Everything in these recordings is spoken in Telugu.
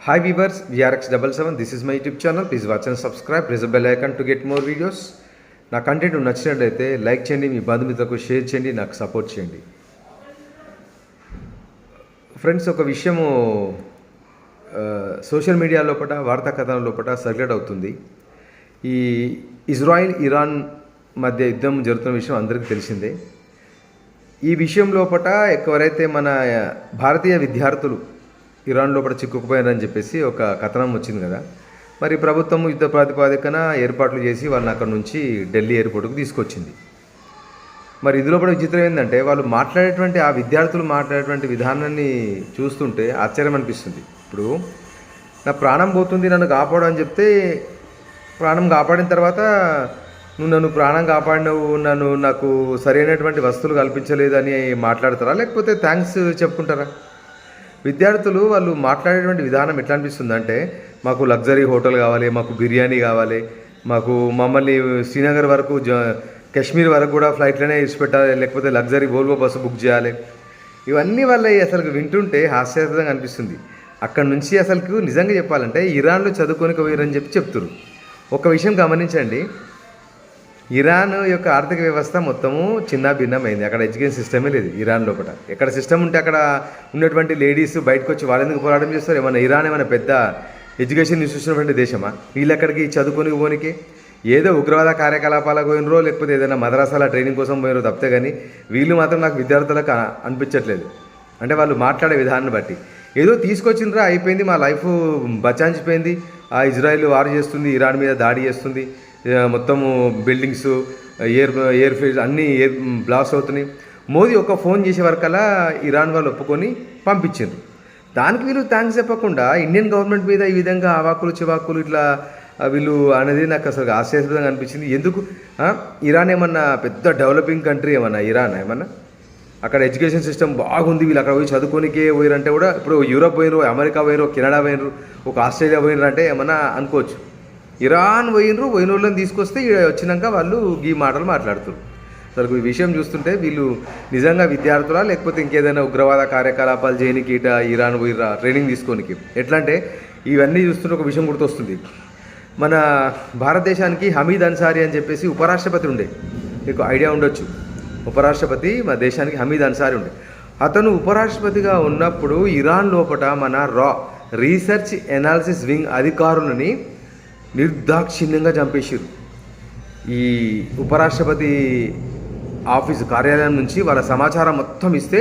Hi viewers, VRX77. This is my YouTube channel. Please watch and subscribe. Press the bell icon to get more videos. నా కంటెంట్ నచ్చినట్లయితే లైక్ చేయండి, మీ బంధుమిత్రులకు షేర్ చేయండి, నాకు సపోర్ట్ చేయండి. ఫ్రెండ్స్, ఒక విషయము సోషల్ మీడియా లోపల వార్తా కథనం లోపల సర్క్యులేట్ అవుతుంది. ఈ ఇజ్రాయిల్ ఇరాన్ మధ్య యుద్ధం జరుగుతున్న విషయం అందరికీ తెలిసిందే. ఈ విషయం లోపల ఎవరైతే మన భారతీయ విద్యార్థులు ఇరాన్ లోపల చిక్కుకుపోయారని చెప్పేసి ఒక కథనం వచ్చింది కదా. మరి ప్రభుత్వం యుద్ధ ప్రాతిపాదికన ఏర్పాట్లు చేసి వాళ్ళని అక్కడ నుంచి ఢిల్లీ ఎయిర్పోర్ట్కి తీసుకొచ్చింది. మరి ఇందులో కూడా విచిత్రం ఏంటంటే వాళ్ళు మాట్లాడేటువంటి ఆ విద్యార్థులు మాట్లాడేటువంటి విధానాన్ని చూస్తుంటే ఆశ్చర్యం అనిపిస్తుంది. ఇప్పుడు నా ప్రాణం పోతుంది, నన్ను కాపాడు అని చెప్తే ప్రాణం కాపాడిన తర్వాత నన్ను ప్రాణం కాపాడినవు, నాకు సరైనటువంటి వస్తువులు కల్పించలేదని మాట్లాడతారా, లేకపోతే థ్యాంక్స్ చెప్పుకుంటారా? విద్యార్థులు వాళ్ళు మాట్లాడేటువంటి విధానం ఎట్లా అనిపిస్తుంది అంటే, మాకు లగ్జరీ హోటల్ కావాలి, మాకు బిర్యానీ కావాలి, మమ్మల్ని శ్రీనగర్ వరకు కాశ్మీర్ వరకు కూడా ఫ్లైట్లోనే ఇచ్చిపెట్టాలి, లేకపోతే లగ్జరీ వోల్వో బస్సు బుక్ చేయాలి. ఇవన్నీ వల్ల అసలు వింటుంటే హాస్యాస్పదంగా అనిపిస్తుంది. అక్కడ నుంచి అసలు నిజంగా చెప్పాలంటే ఇరాన్లో చదువుకోనికి పోయారని చెప్తున్నారు. ఒక విషయం గమనించండి, ఇరాన్ యొక్క ఆర్థిక వ్యవస్థ మొత్తము చిన్న భిన్నమైంది. అక్కడ ఎడ్యుకేషన్ సిస్టమే లేదు ఇరాన్ లోపల. ఎక్కడ సిస్టమ్ ఉంటే అక్కడ ఉన్నటువంటి లేడీస్ బయటకు వచ్చి వాళ్ళెందుకు పోరాటం చేస్తారు? ఏమన్నా ఇరాన్ ఏమైనా పెద్ద ఎడ్యుకేషన్ ఇన్స్టిట్యూషన్ దేశమా? వీళ్ళు ఎక్కడికి చదువుకొని పోనికి ఏదో ఉగ్రవాద కార్యకలాపాలకు పోయినరో, లేకపోతే ఏదైనా మద్రాసాల ట్రైనింగ్ కోసం పోయినరో తప్పితే కానీ వీళ్ళు మాత్రం నాకు విద్యార్థులకు అనిపించట్లేదు. అంటే వాళ్ళు మాట్లాడే విధానాన్ని బట్టి ఏదో తీసుకొచ్చినరా అయిపోయింది, మా లైఫ్ బచాంచిపోయింది, ఆ ఇజ్రాయిల్ వార్ చేస్తుంది, ఇరాన్ మీద దాడి చేస్తుంది, మొత్తము బిల్డింగ్స్ ఎయిర్ ఫీల్డ్ అన్నీ బ్లాస్ట్ అవుతున్నాయి. మోదీ ఒక ఫోన్ చేసే వరకల్లా ఇరాన్ వాళ్ళు ఒప్పుకొని పంపించారు. దానికి వీళ్ళు థ్యాంక్స్ చెప్పకుండా ఇండియన్ గవర్నమెంట్ మీద ఈ విధంగా అవాకులు చివాకులు ఇట్లా వీళ్ళు అనేది నాకు అసలు ఆశ్చర్యంగా అనిపించింది. ఎందుకు ఇరాన్ ఏమన్నా పెద్ద డెవలపింగ్ కంట్రీ ఏమన్నా? ఇరాన్ ఏమన్నా అక్కడ ఎడ్యుకేషన్ సిస్టమ్ బాగుంది, వీళ్ళు అక్కడ పోయి చదువుకోనికే పోయిరంటే కూడా, ఇప్పుడు యూరోప్ పోయినరు, అమెరికా పోయినరు, కెనడా పోయినరు, ఒక ఆస్ట్రేలియా పోయినరు అంటే ఏమన్నా అనుకోవచ్చు. ఇరాన్ పోయిన వాళ్ళని తీసుకొస్తే వచ్చినాక వాళ్ళు ఈ మాటలు మాట్లాడుతారు. అసలు ఈ విషయం చూస్తుంటే వీళ్ళు నిజంగా విద్యార్థులా, లేకపోతే ఇంకేదైనా ఉగ్రవాద కార్యకలాపాలు చేయనికి ఇట ఇరాన్ పోయిరా ట్రైనింగ్ తీసుకోనికి? ఎట్లా అంటే ఇవన్నీ చూస్తుంటే ఒక విషయం గుర్తొస్తుంది. మన భారతదేశానికి హమీద్ అన్సారీ అని చెప్పేసి ఉపరాష్ట్రపతి ఉండే, మీకు ఐడియా ఉండొచ్చు. ఉపరాష్ట్రపతి మన దేశానికి హమీద్ అన్సారీ ఉండే. అతను ఉపరాష్ట్రపతిగా ఉన్నప్పుడు ఇరాన్ లోపల మన రీసెర్చ్ ఎనాలిసిస్ వింగ్ అధికారులని నిర్దాక్షిణ్యంగా చంపేసారు. ఈ ఉపరాష్ట్రపతి ఆఫీసు కార్యాలయం నుంచి వాళ్ళ సమాచారం మొత్తం ఇస్తే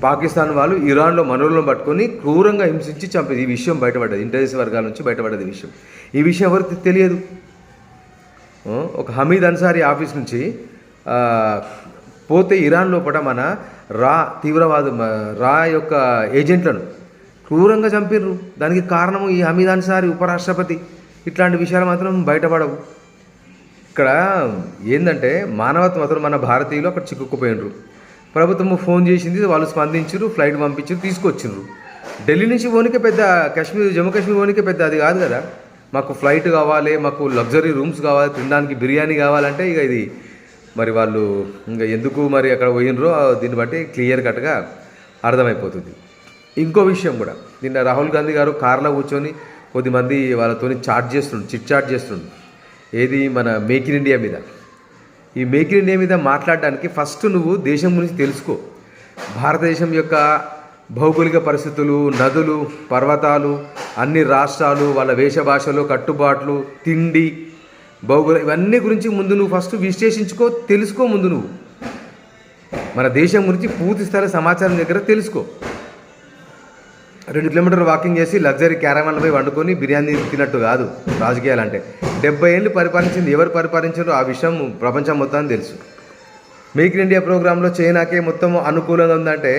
పాకిస్తాన్ వాళ్ళు ఇరాన్లో మనోళ్ళను పట్టుకొని క్రూరంగా హింసించి చంపేది. ఈ విషయం బయటపడ్డది, ఇంటెలిజెన్స్ వర్గాల నుంచి బయటపడ్డది విషయం. ఈ విషయం ఎవరికి తెలియదు. ఒక హమీద్ అన్సారీ ఆఫీస్ నుంచి పోతే ఇరాన్ లోపల మన తీవ్రవాదు యొక్క ఏజెంట్లను క్రూరంగా చంపిర్రు. దానికి కారణము ఈ హమీద్ అన్సారీ ఉపరాష్ట్రపతి. ఇట్లాంటి విషయాలు మాత్రం బయటపడవు. ఇక్కడ ఏంటంటే మానవత్వం మాత్రం మన భారతీయులు అక్కడ చిక్కుకుపోయినరు. ప్రభుత్వం ఫోన్ చేసింది, వాళ్ళు స్పందించారు, ఫ్లైట్ పంపించారు, తీసుకొచ్చిండ్రు. ఢిల్లీ నుంచి పోనీకే పెద్ద జమ్మూ కాశ్మీర్ పోనీకే పెద్ద అది కాదు కదా. మాకు ఫ్లైట్ కావాలి, మాకు లగ్జరీ రూమ్స్ కావాలి, తినడానికి బిర్యానీ కావాలంటే ఇక ఇది మరి వాళ్ళు ఇంకా ఎందుకు మరి అక్కడ పోయినరో దీన్ని బట్టి క్లియర్ కట్గా అర్థమైపోతుంది. ఇంకో విషయం కూడా, నిన్న రాహుల్ గాంధీ గారు కార్లో కూర్చొని కొద్దిమంది వాళ్ళతో చిట్ చాట్ చేస్తుండు. ఏది మన మేక్ ఇన్ ఇండియా మీద. ఈ మేక్ ఇన్ ఇండియా మీద మాట్లాడడానికి ఫస్ట్ నువ్వు దేశం గురించి తెలుసుకో. భారతదేశం యొక్క భౌగోళిక పరిస్థితులు, నదులు, పర్వతాలు, అన్ని రాష్ట్రాలు, వాళ్ళ వేషభాషలు, కట్టుబాట్లు, తిండి, ఇవన్నీ గురించి ముందు నువ్వు ఫస్ట్ విశ్లేషించుకో, తెలుసుకో. ముందు నువ్వు మన దేశం గురించి పూర్తి స్థాయి సమాచారం దగ్గర తెలుసుకో. 2 కిలోమీటర్లు వాకింగ్ చేసి లగ్జరీ క్యారవాన్లు పోయి వండుకొని బిర్యానీ తిన్నట్టు కాదు రాజకీయాలు. 70 ఏళ్ళు పరిపాలించింది ఎవరు పరిపాలించారో ఆ విషయం ప్రపంచం మొత్తాన్ని తెలుసు. మేక్ ఇన్ ఇండియా ప్రోగ్రాంలో చైనాకే మొత్తం అనుకూలంగా ఉందంటే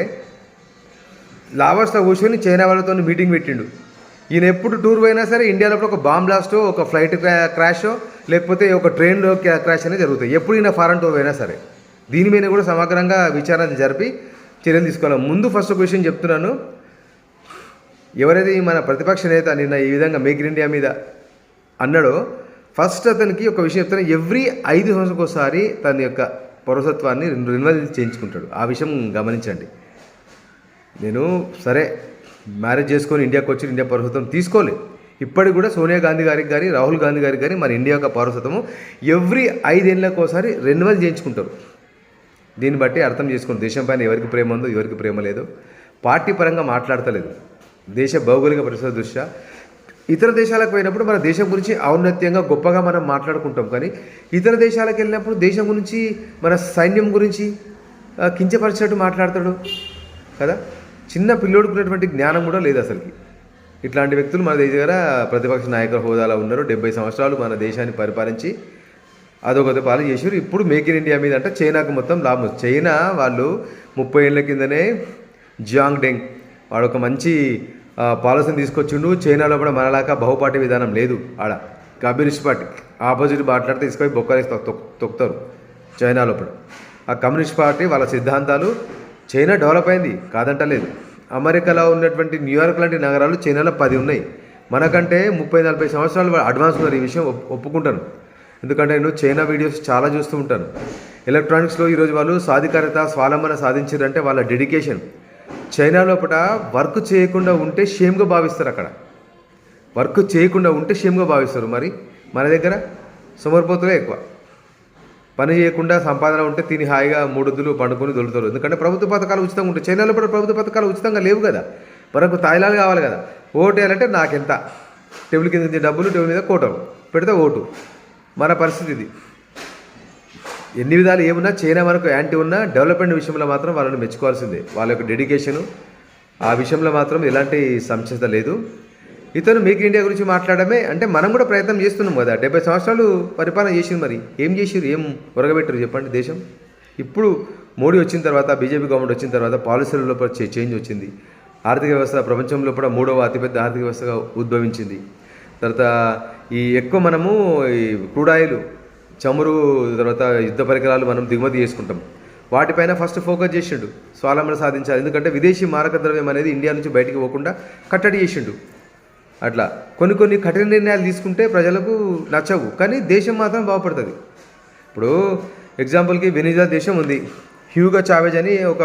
లావర్స్లో కూర్చొని చైనా వాళ్ళతో మీటింగ్ పెట్టిండు. ఈయన ఎప్పుడు టూర్ పోయినా సరే ఇండియాలో ఒక బాంబ్ బ్లాస్టో, ఒక ఫ్లైట్ క్రాషో, లేకపోతే ఒక ట్రైన్లో క్రాష్ అనేది జరుగుతాయి. ఎప్పుడు ఈయన ఫారెన్ టూర్ పోయినా సరే దీని మీద కూడా సమగ్రంగా విచారణ జరిపి చర్యలు తీసుకోవాలి. ముందు ఫస్ట్ ఒక విషయం చెప్తున్నాను, ఎవరైతే మన ప్రతిపక్ష నేత నిన్న ఈ విధంగా మేక్ ఇన్ ఇండియా మీద అన్నాడో ఫస్ట్ అతనికి ఒక విషయం చెప్తాను. ఎవ్రీ 5 సంవత్సరాలకు ఒకసారి తన యొక్క పౌరసత్వాన్ని రెన్యువల్ చేయించుకుంటాడు. ఆ విషయం గమనించండి. నేను సరే మ్యారేజ్ చేసుకొని ఇండియాకి వచ్చి ఇండియా పౌరసత్వం తీసుకోలేదు. ఇప్పటికి కూడా సోనియా గాంధీ గారికి కానీ రాహుల్ గాంధీ గారికి కానీ మన ఇండియా యొక్క పౌరసత్వము ఎవ్రీ 5 ఏళ్ళకి ఒకసారి రెన్యువల్ చేయించుకుంటారు. దీన్ని బట్టి అర్థం చేసుకుని దేశం పైన ఎవరికి ప్రేమ ఉందో ఎవరికి ప్రేమ లేదో. పార్టీ పరంగా మాట్లాడతలేదు, దేశ భౌగోళిక పరిస్థితుల దృష్ట్యా. ఇతర దేశాలకు పోయినప్పుడు మన దేశం గురించి ఔన్నత్యంగా గొప్పగా మనం మాట్లాడుకుంటాం, కానీ ఇతర దేశాలకు వెళ్ళినప్పుడు దేశం గురించి మన సైన్యం గురించి కించపరిచినట్టు మాట్లాడతాడు కదా. చిన్న పిల్లోడుకున్నటువంటి జ్ఞానం కూడా లేదు అసలుకి. ఇట్లాంటి వ్యక్తులు మన దగ్గర ప్రతిపక్ష నాయకుల హోదాలో ఉన్నారు. 70 సంవత్సరాలు మన దేశాన్ని పరిపాలించి అదొకటి పాలు చేసారు. ఇప్పుడు మేక్ ఇన్ ఇండియా మీద అంటే చైనాకు మొత్తం లాభం. చైనా వాళ్ళు 30 ఏళ్ళ కిందనే జియాంగ్ డెంగ్ వాడు ఒక మంచి పాలసీని తీసుకొచ్చిండు. చైనాలో కూడా మనలాగా బహుపార్టీ విధానం లేదు. ఆడ కమ్యూనిస్ట్ పార్టీ ఆపోజిట్ మాట్లాడితే తీసుకొని బొక్కలేసి తొక్కుతారు చైనాలో. ఇప్పుడు ఆ కమ్యూనిస్ట్ పార్టీ వాళ్ళ సిద్ధాంతాలు చైనా డెవలప్ అయింది కాదంటలేదు. అమెరికాలో ఉన్నటువంటి న్యూయార్క్ లాంటి నగరాలు చైనాలో 10 ఉన్నాయి. మనకంటే 30-40 సంవత్సరాలు అడ్వాన్స్ ఉన్నారు. ఈ విషయం ఒప్పుకుంటాను, ఎందుకంటే నేను చైనా వీడియోస్ చాలా చూస్తూ ఉంటాను. ఎలక్ట్రానిక్స్లో ఈరోజు వాళ్ళు సాధికారత స్వావలంబన సాధించారంటే వాళ్ళ డెడికేషన్. చైనా లోపల వర్క్ చేయకుండా ఉంటే షేమ్గా భావిస్తారు. అక్కడ వర్క్ చేయకుండా ఉంటే షేమ్గా భావిస్తారు. మరి మన దగ్గర సోమరిపోతులే ఎక్కువ. పని చేయకుండా సంపాదన ఉంటే తిని హాయిగా 3 వద్దులు పండుకొని దొరుకుతారు. ఎందుకంటే ప్రభుత్వ పథకాలు ఉచితంగా ఉంటాయి. చైనాలో కూడా ప్రభుత్వ పథకాలు ఉచితంగా లేవు కదా. మనకు తాయిలాలు కావాలి కదా. ఓటు వేయాలంటే నాకెంత, టేబుల్ కింద నుంచి డబ్బులు, టేబుల్ మీద కోటలు పెడితే ఓటు. మన పరిస్థితి ఇది. ఎన్ని విధాలు ఏమున్నా చైనా మనకు యాంటీ ఉన్నా డెవలప్మెంట్ విషయంలో మాత్రం వాళ్ళని మెచ్చుకోవాల్సిందే. వాళ్ళ యొక్క డెడికేషను ఆ విషయంలో మాత్రం ఎలాంటి సంశయత లేదు. ఇతను మేక్ ఇన్ ఇండియా గురించి మాట్లాడమే అంటే మనం కూడా ప్రయత్నం చేస్తున్నాం కదా. 70 సంవత్సరాలు పరిపాలన చేసింది. మరి ఏం చేసిరు, ఏం ఉరగబెట్టరు చెప్పండి దేశం. ఇప్పుడు మోడీ వచ్చిన తర్వాత, బీజేపీ గవర్నమెంట్ వచ్చిన తర్వాత పాలసీల లోపల చేంజ్ వచ్చింది. ఆర్థిక వ్యవస్థ ప్రపంచంలో కూడా 3వ అతిపెద్ద ఆర్థిక వ్యవస్థగా ఉద్భవించింది. తర్వాత ఈ ఎక్కువ మనము ఈ క్రూడ్ ఆయిల్, చమురు, తర్వాత యుద్ధ పరికరాలు మనం దిగుమతి చేసుకుంటాం. వాటిపైన ఫస్ట్ ఫోకస్ చేసిండు, స్వావలంబన సాధించాలి. ఎందుకంటే విదేశీ మారక ద్రవ్యం అనేది ఇండియా నుంచి బయటికి పోకుండా కట్టడి చేసిండు. అట్లా కొన్ని కఠిన నిర్ణయాలు తీసుకుంటే ప్రజలకు నచ్చవు, కానీ దేశం మాత్రం బాగుపడుతుంది. ఇప్పుడు ఎగ్జాంపుల్కి వెనిజులా దేశం ఉంది. హ్యూగో చావేజ్ అని ఒక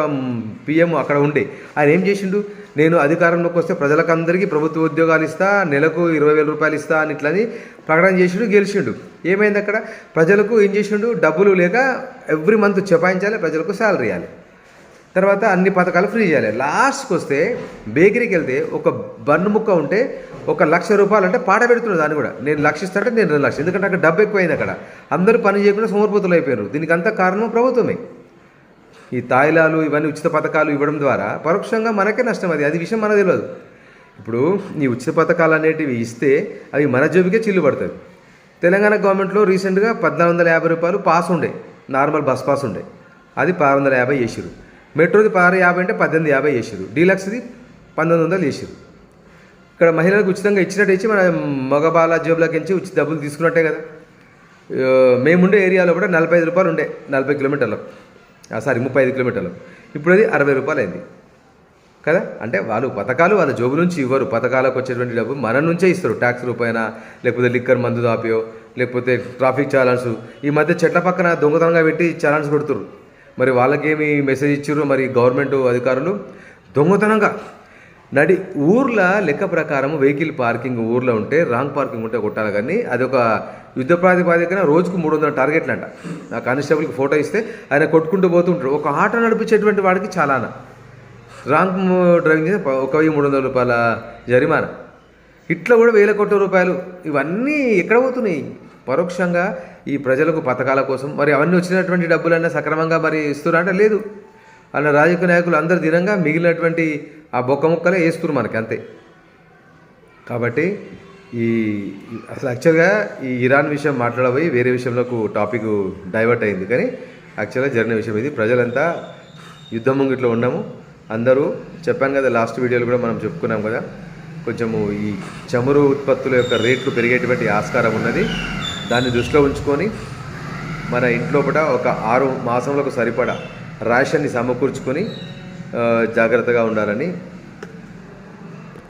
పిఎం అక్కడ ఉండే. ఆయన ఏం చేసిండు, నేను అధికారంలోకి వస్తే ప్రజలకందరికీ ప్రభుత్వ ఉద్యోగాలు ఇస్తా, నెలకు 20,000 రూపాయలు ఇస్తా అని ఇట్లని ప్రకటన చేసిండు, గెలిచిండు. ఏమైంది అక్కడ ప్రజలకు ఏం చేసిండు, డబ్బులు లేక ఎవ్రీ మంత్ చెపాయించాలి, ప్రజలకు శాలరీ ఇవ్వాలి, తర్వాత అన్ని పథకాలు ఫ్రీ చేయాలి. లాస్ట్కి వస్తే బేకరీకి వెళ్తే ఒక బన్ను ముక్క ఉంటే 1,00,000 రూపాయలు అంటే పాట పెడుతున్నాడు. దాన్ని కూడా నేను 1,00,000 ఇస్తాంటే నేను 2 లక్షలు. ఎందుకంటే అక్కడ డబ్బు ఎక్కువైంది. అక్కడ అందరూ పని చేయకుండా సోమరిపోతులు అయిపోయారు. దీనికి అంతా కారణం ప్రభుత్వమే. ఈ తాయిలాలు ఇవన్నీ ఉచిత పథకాలు ఇవ్వడం ద్వారా పరోక్షంగా మనకే నష్టం. అది విషయం మనకు తెలియదు. ఇప్పుడు ఈ ఉచిత పథకాలు అనేటివి ఇస్తే అవి మన జేబుకే చిల్లు పడుతుంది. తెలంగాణ గవర్నమెంట్లో రీసెంట్గా 1,450 రూపాయలు పాస్ ఉండే, నార్మల్ బస్ పాస్ ఉండే, అది 650 చేసిరు. మెట్రోది 650 అంటే 1850 చేసిరు. డీలక్స్ది 1900 చేసిరు. ఇక్కడ మహిళలకు ఉచితంగా ఇచ్చినట్టు ఇచ్చి మన మగబాల జేబులోకి ఇచ్చి ఉచిత డబ్బులు తీసుకున్నట్టే కదా. మేముండే ఏరియాలో కూడా 45 రూపాయలు ఉండే, 40 కిలోమీటర్లకు, 35 కిలోమీటర్లకు. ఇప్పుడు అది 60 రూపాయలు అయింది కదా. అంటే వాళ్ళు పథకాలు వాళ్ళ జోబు నుంచి ఇవ్వరు. పథకాలకు వచ్చేటువంటి డబ్బు మన నుంచే ఇస్తారు. ట్యాక్స్ రూపాయన, లేకపోతే లిక్కర్ మందు దాపియో, లేకపోతే ట్రాఫిక్ చాలన్స్. ఈ మధ్య చెట్ల పక్కన దొంగతనంగా పెట్టి చాలన్స్ కొడుతురు. మరి వాళ్ళకేమి మెసేజ్ ఇచ్చారు మరి గవర్నమెంట్ అధికారులు, దొంగతనంగా నడి ఊర్ల లెక్క ప్రకారం వెహికల్ పార్కింగ్ ఊర్లో ఉంటే, రాంగ్ పార్కింగ్ ఉంటే కొట్టాలి. కానీ అది ఒక యుద్ధ ప్రాతిపాదికన రోజుకు 300 టార్గెట్లు అంట. ఆ కానిస్టేబుల్కి ఫోటో ఇస్తే ఆయన కొట్టుకుంటూ పోతుంటారు. ఒక ఆటో నడిపించేటువంటి వాడికి చాలానా, రాంగ్ డ్రైవింగ్ చేస్తే 1,300 రూపాయల జరిమానా. ఇట్లా కూడా 1,000 కోట్ల రూపాయలు. ఇవన్నీ ఎక్కడ పోతున్నాయి? పరోక్షంగా ఈ ప్రజలకు పథకాల కోసం. మరి అవన్నీ వచ్చినటువంటి డబ్బులన్నా సక్రమంగా మరి ఇస్తున్నా అంటే లేదు. అలా రాజకీయ నాయకులు అందరు దినంగా మిగిలినటువంటి ఆ బొక్క ముక్కలే వేస్తున్నారు మనకి, అంతే. కాబట్టి అసలు యాక్చువల్గా ఈ ఇరాన్ విషయం మాట్లాడబోయి వేరే విషయంలోకి టాపిక్ డైవర్ట్ అయింది. కానీ యాక్చువల్గా జరిగిన విషయం ఇది. ప్రజలంతా యుద్ధం ముంగిట్లో ఉన్నాము అందరూ. చెప్పాను కదా, లాస్ట్ వీడియోలో కూడా మనం చెప్పుకున్నాం కదా, కొంచెము ఈ చమురు ఉత్పత్తుల యొక్క రేట్లు పెరిగేటువంటి ఆస్కారం ఉన్నది. దాన్ని దృష్టిలో ఉంచుకొని మన ఇంట్లో కూడా ఒక 6 మాసంలోకి సరిపడా రేషన్ని సమకూర్చుకొని జాగ్రత్తగా ఉండాలని